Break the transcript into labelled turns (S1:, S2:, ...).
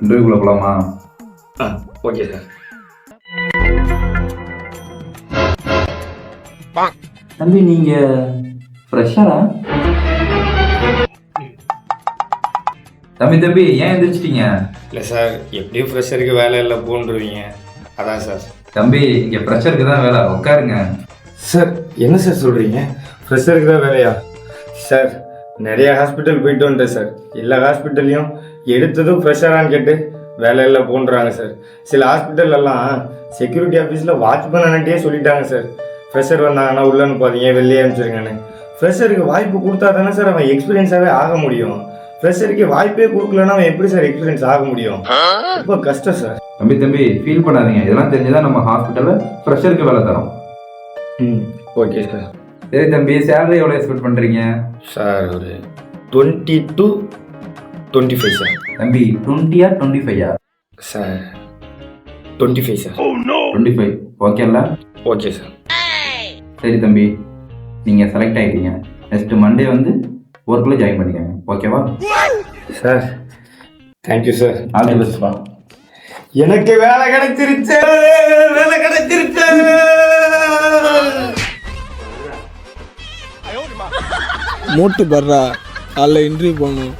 S1: இன்டர்வியூக்குள்ள போலாமா?
S2: Okay sir.
S1: தம்பி நீங்க ஃப்ரெஷரா? தம்பி ஏன் எந்திரிச்சிட்டீங்க?
S2: இல்லை சார், எப்படியும் ஃப்ரெஷருக்கு வேலை இல்லை போன்றுவீங்க, அதான் சார்.
S1: தம்பி இங்க ஃப்ரெஷருக்கு தான் வேலை, உட்காருங்க.
S2: சார் என்ன சார் சொல்கிறீங்க? ஃப்ரெஷருக்கு தான் வேலையா? சார் நிறைய ஹாஸ்பிட்டல் போயிட்டு வந்துட்டேன் சார். எல்லா ஹாஸ்பிட்டல்லையும் எடுத்ததும் ஃப்ரெஷரான்னு கேட்டு வேலை இல்லை போன்றாங்க சார். சில ஹாஸ்பிட்டல்லாம் செக்யூரிட்டி ஆஃபீஸில் வாட்ச்மேன்ட்டே சொல்லிட்டாங்க சார், ஃப்ரெஷர் வந்தாங்கன்னா உள்ளே அனுப்பாதீங்க, வெளியே அனுப்பிச்சிருங்கன்னு. ஃப்ரெஷருக்கு வாய்ப்பு கொடுத்தா தானே சார் அவன் எக்ஸ்பீரியன்ஸாகவே ஆக முடியும். ஃப்ரெஷருக்கு வாய்ப்பே கொடுக்கலன்னா அவன் எப்படி சார் எக்ஸ்பீரியன்ஸ் ஆக முடியும்? ரொம்ப கஷ்டம் சார்.
S1: தம்பி ஃபீல் பண்ணாதீங்க, இதெல்லாம் தெரிஞ்சுதான் நம்ம ஹாஸ்பிட்டலில் ஃப்ரெஷருக்கு வேலை தரோம்.
S2: Okay sir.
S1: சரி தம்பி, சேலரி எவ்வளோ எக்ஸ்பெக்ட் பண்ணுறீங்க?
S2: சார் ஒரு 20 to 25 சார்.
S1: தம்பி 20 or 25?
S2: Sir 25 sir.
S1: 25 ஓகேல்ல?
S2: Okay sir.
S1: சரி தம்பி, நீங்கள் செலக்ட் ஆகிட்டீங்க. நெக்ஸ்ட் மண்டே வந்து ஒர்க்கில் ஜாயின் பண்ணிக்கோங்க, ஓகேவா?
S2: Sir thank you sir.
S1: All the பெஸ்ட்பா.
S2: எனக்கு வேலை கிடைச்சிருச்சு, வேலை கிடைச்சிருச்சு.
S3: மூட்டு பர்றா, காலைல இன்டர்வியூ போகணும்.